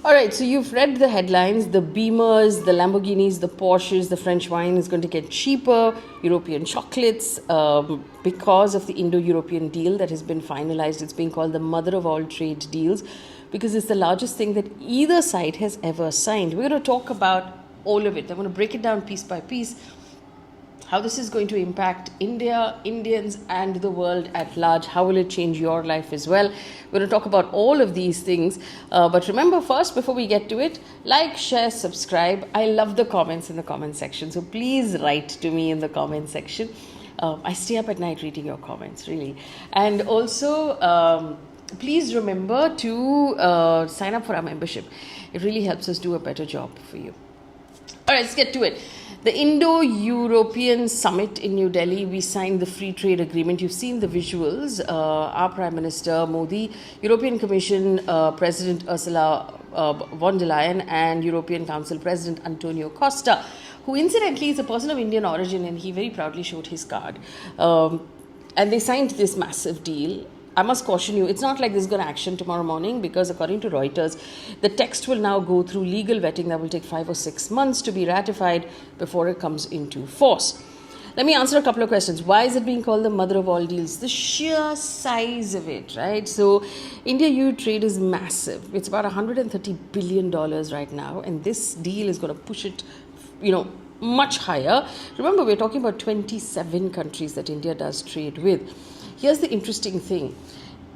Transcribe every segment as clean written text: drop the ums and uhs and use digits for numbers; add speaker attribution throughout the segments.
Speaker 1: All right, so you've read the headlines. The Beamers, the Lamborghinis, the Porsches, the French wine is going to get cheaper. European chocolates, because of the Indo-European deal that has been finalized. It's being called the mother of all trade deals because it's the largest thing that either side has ever signed. We're going to talk about all of it. I'm going to break it down piece by piece, how this is going to impact India, Indians, and the world at large. How will it change your life as well? We're going to talk about all of these things. But remember first, before we get to it, like, share, subscribe. I love the comments in the comment section. So please write to me in the comment section. I stay up at night reading your comments, really. And also, please remember to sign up for our membership. It really helps us do a better job for you. All right, let's get to it. The Indo-European Summit in New Delhi, we signed the free trade agreement. You've seen the visuals. Our Prime Minister Modi, European Commission President Ursula von der Leyen, and European Council President Antonio Costa, who incidentally is a person of Indian origin, and he very proudly showed his card. And they signed this massive deal. I must caution you, it's not like this is going to action tomorrow morning, because according to Reuters, the text will now go through legal vetting that will take 5 or 6 months to be ratified before it comes into force. Let me answer a couple of questions. Why is it being called the mother of all deals? The sheer size of it, right? So India-EU trade is massive. It's about $130 billion right now, and this deal is going to push it, much higher. Remember, we're talking about 27 countries that India does trade with. Here's the interesting thing.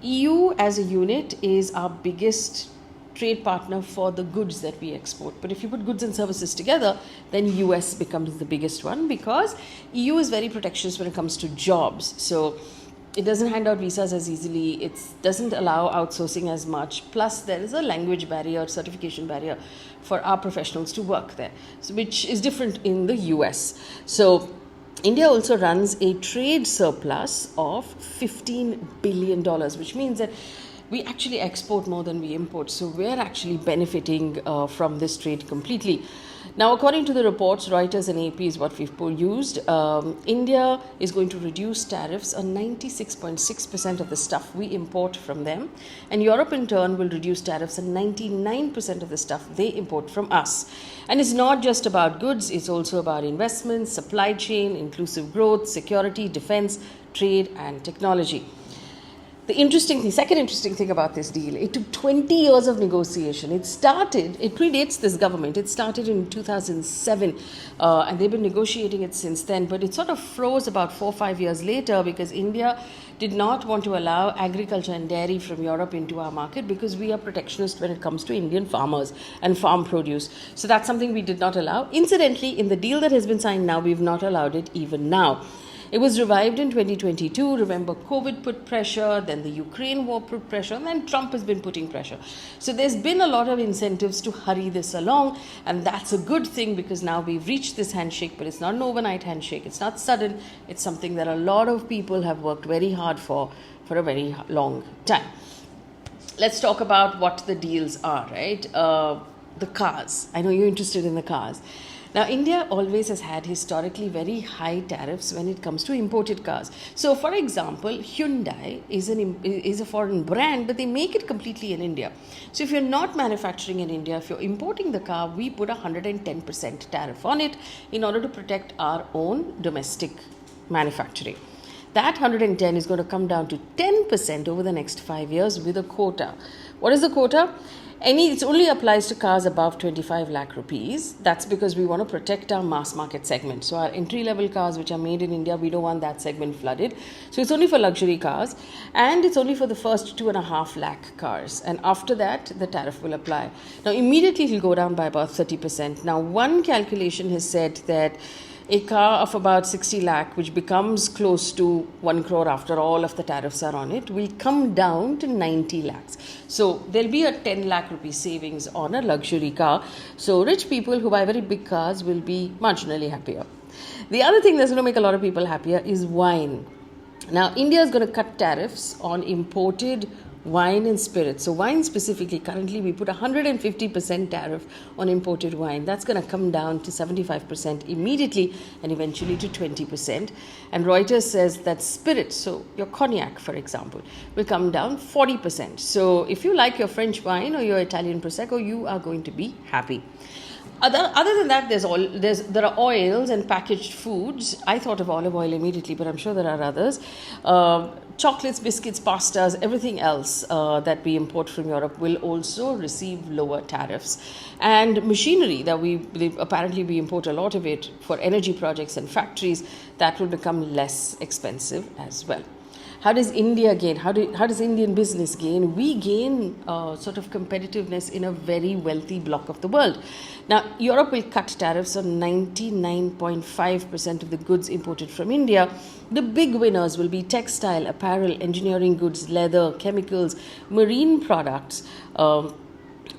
Speaker 1: EU as a unit is our biggest trade partner for the goods that we export. But if you put goods and services together, then US becomes the biggest one, because EU is very protectionist when it comes to jobs. So it doesn't hand out visas as easily. It doesn't allow outsourcing as much. Plus, there is a language barrier, certification barrier for our professionals to work there, which is different in the US. So India also runs a trade surplus of $15 billion, which means that we actually export more than we import. So we're actually benefiting from this trade completely. Now, according to the reports, Reuters and AP is what we've used, India is going to reduce tariffs on 96.6% of the stuff we import from them. And Europe, in turn, will reduce tariffs on 99% of the stuff they import from us. And it's not just about goods, it's also about investments, supply chain, inclusive growth, security, defense, trade, and technology. The second interesting thing about this deal, it took 20 years of negotiation. It predates this government. It started in 2007, and they've been negotiating it since then. But it sort of froze about 4 or 5 years later, because India did not want to allow agriculture and dairy from Europe into our market, because we are protectionist when it comes to Indian farmers and farm produce. So that's something we did not allow. Incidentally, in the deal that has been signed now, we've not allowed it even now. It was revived in 2022. Remember, COVID put pressure, then the Ukraine war put pressure, and then Trump has been putting pressure. So there's been a lot of incentives to hurry this along, and that's a good thing, because now we've reached this handshake, but it's not an overnight handshake. It's not sudden. It's something that a lot of people have worked very hard for a very long time. Let's talk about what the deals are, right? The cars. I know you're interested in the cars. Now, India always has had historically very high tariffs when it comes to imported cars. So, for example, Hyundai is a foreign brand, but they make it completely in India. So, if you're not manufacturing in India, if you're importing the car, we put 110% tariff on it in order to protect our own domestic manufacturing. That 110 is going to come down to 10% over the next 5 years with a quota. What is the quota? It only applies to cars above 25 lakh rupees. That's because we want to protect our mass market segment. So our entry-level cars which are made in India, we don't want that segment flooded. So it's only for luxury cars, and it's only for the first 2.5 lakh cars. And after that, the tariff will apply. Now, immediately it will go down by about 30%. Now, one calculation has said that a car of about 60 lakh, which becomes close to 1 crore after all of the tariffs are on it, will come down to 90 lakhs. So there'll be a 10 lakh rupee savings on a luxury car. So rich people who buy very big cars will be marginally happier. The other thing that's going to make a lot of people happier is wine. Now, India is going to cut tariffs on imported wine and spirits. So wine specifically, currently we put 150% tariff on imported wine. That's going to come down to 75% immediately and eventually to 20%. And Reuters says that spirits, so your cognac, for example, will come down 40%. So if you like your French wine or your Italian Prosecco, you are going to be happy. Other than that, there are oils and packaged foods. I thought of olive oil immediately, but I'm sure there are others. Chocolates, biscuits, pastas, everything else that we import from Europe will also receive lower tariffs. And machinery that apparently we import a lot of it for energy projects and factories, that will become less expensive as well. How does India gain? How does Indian business gain? We gain sort of competitiveness in a very wealthy block of the world. Now, Europe will cut tariffs on 99.5% of the goods imported from India. The big winners will be textile, apparel, engineering goods, leather, chemicals, marine products,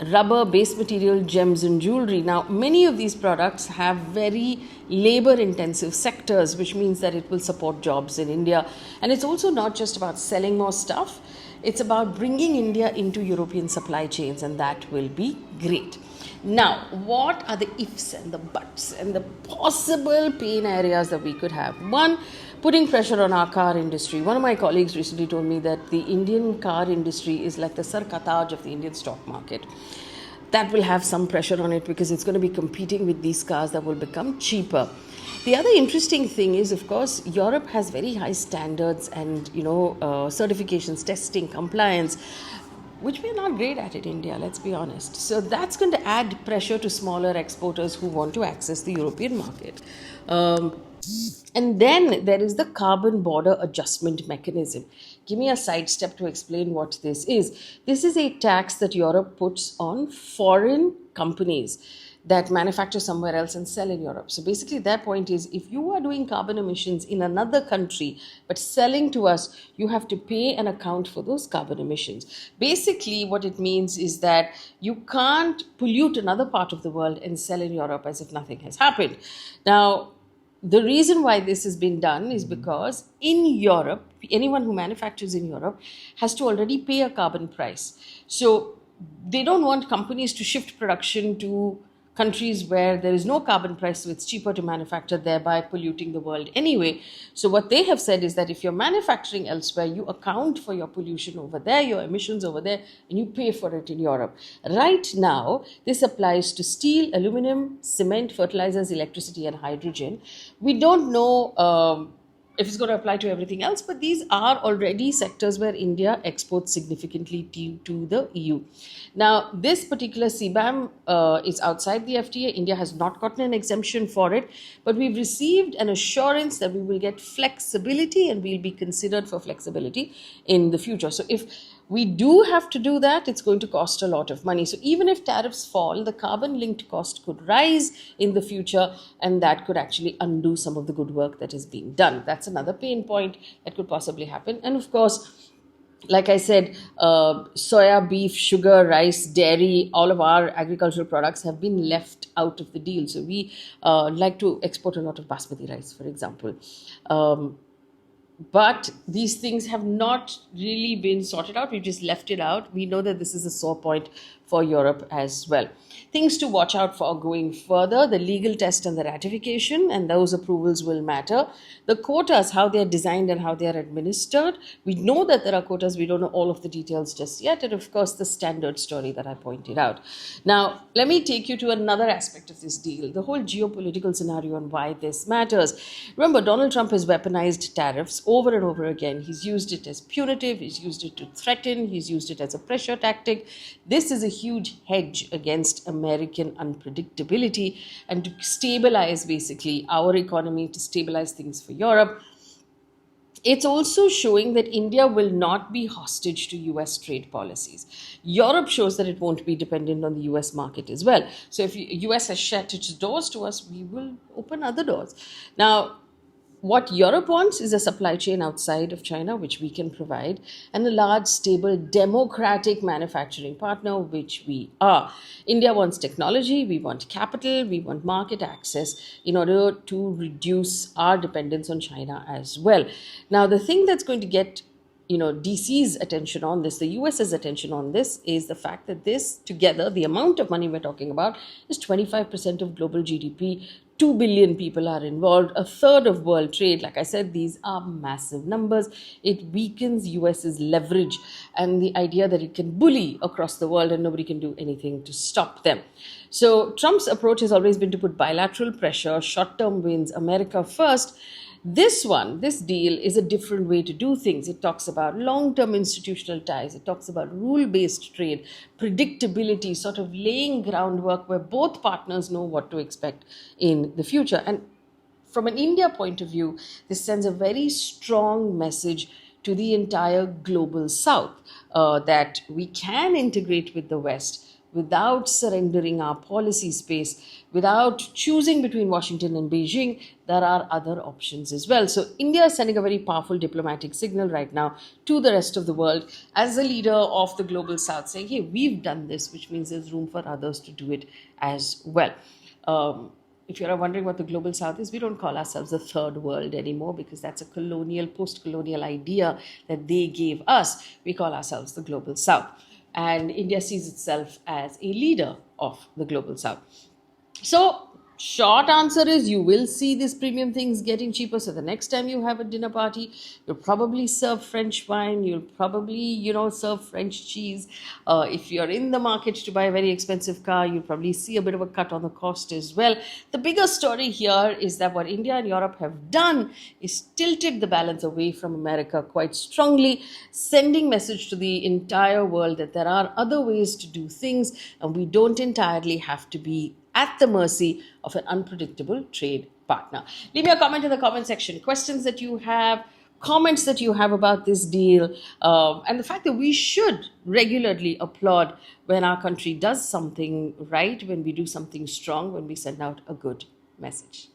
Speaker 1: rubber, base material, gems and jewelry. Now, many of these products have very labor intensive sectors, which means that it will support jobs in India. And it's also not just about selling more stuff, it's about bringing India into European supply chains, and that will be great. Now, what are the ifs and the buts and the possible pain areas that we could have? One, putting pressure on our car industry. One of my colleagues recently told me that the Indian car industry is like the Sarkataj of the Indian stock market. That will have some pressure on it because it's going to be competing with these cars that will become cheaper. The other interesting thing is, of course, Europe has very high standards and, certifications, testing, compliance, which we're not great at in India, let's be honest. So that's going to add pressure to smaller exporters who want to access the European market. And then there is the carbon border adjustment mechanism. Give me a sidestep to explain what this is. This is a tax that Europe puts on foreign companies that manufacture somewhere else and sell in Europe. So basically their point is, if you are doing carbon emissions in another country but selling to us, you have to pay and account for those carbon emissions. Basically what it means is that you can't pollute another part of the world and sell in Europe as if nothing has happened. Now, the reason why this has been done is because in Europe, anyone who manufactures in Europe has to already pay a carbon price. So they don't want companies to shift production to countries where there is no carbon price, so it's cheaper to manufacture, thereby polluting the world anyway. So what they have said is that if you're manufacturing elsewhere, you account for your pollution over there, your emissions over there, and you pay for it in Europe. Right now, this applies to steel, aluminum, cement, fertilizers, electricity, and hydrogen. We don't know if it's going to apply to everything else, but these are already sectors where India exports significantly to the EU. Now, this particular CBAM is outside the FTA. India has not gotten an exemption for it, but we've received an assurance that we will get flexibility and we'll be considered for flexibility in the future. So if we do have to do that, it's going to cost a lot of money. So even if tariffs fall, the carbon linked cost could rise in the future, and that could actually undo some of the good work that is being done. That's another pain point that could possibly happen. And of course, like I said, soya, beef, sugar, rice, dairy, all of our agricultural products have been left out of the deal. So we like to export a lot of basmati rice, for example. But these things have not really been sorted out. We've just left it out. We know that this is a sore point for Europe as well. Things to watch out for going further: the legal test and the ratification, and those approvals will matter. The quotas, how they are designed and how they are administered. We know that there are quotas. We don't know all of the details just yet. And of course, the standard story that I pointed out. Now, let me take you to another aspect of this deal, the whole geopolitical scenario and why this matters. Remember, Donald Trump has weaponized tariffs over and over again. He's used it as punitive. He's used it to threaten. He's used it as a pressure tactic. This is a huge hedge against American unpredictability and to stabilize basically our economy, to stabilize things for Europe. It's also showing that India will not be hostage to US trade policies. Europe shows that it won't be dependent on the US market as well. So if US has shut its doors to us, we will open other doors. Now, what Europe wants is a supply chain outside of China, which we can provide, and a large, stable, democratic manufacturing partner, which we are. India wants technology, we want capital, we want market access in order to reduce our dependence on China as well. Now, the thing that's going to get DC's attention on this, the US's attention on this, is the fact that this together, the amount of money we're talking about, is 25% of global GDP. 2 billion people are involved, a third of world trade. Like I said, these are massive numbers. It weakens US's leverage and the idea that it can bully across the world and nobody can do anything to stop them. So Trump's approach has always been to put bilateral pressure, short-term wins, America first. This deal is a different way to do things. It talks about long-term institutional ties. It talks about rule-based trade, predictability, sort of laying groundwork where both partners know what to expect in the future. And from an India point of view, this sends a very strong message to the entire global South that we can integrate with the West without surrendering our policy space, without choosing between Washington and Beijing. There are other options as well. So India is sending a very powerful diplomatic signal right now to the rest of the world as a leader of the global South, saying, hey, we've done this, which means there's room for others to do it as well. If you're wondering what the global South is, we don't call ourselves the third world anymore because that's a colonial, post-colonial idea that they gave us. We call ourselves the global South. And India sees itself as a leader of the global South. So, short answer is you will see these premium things getting cheaper. So the next time you have a dinner party, you'll probably serve French wine. You'll probably, serve French cheese. If you're in the market to buy a very expensive car, you'll probably see a bit of a cut on the cost as well. The bigger story here is that what India and Europe have done is tilted the balance away from America quite strongly, sending message to the entire world that there are other ways to do things and we don't entirely have to be at the mercy of an unpredictable trade partner. Leave me a comment in the comment section. Questions that you have, comments that you have about this deal, and the fact that we should regularly applaud when our country does something right, when we do something strong, when we send out a good message.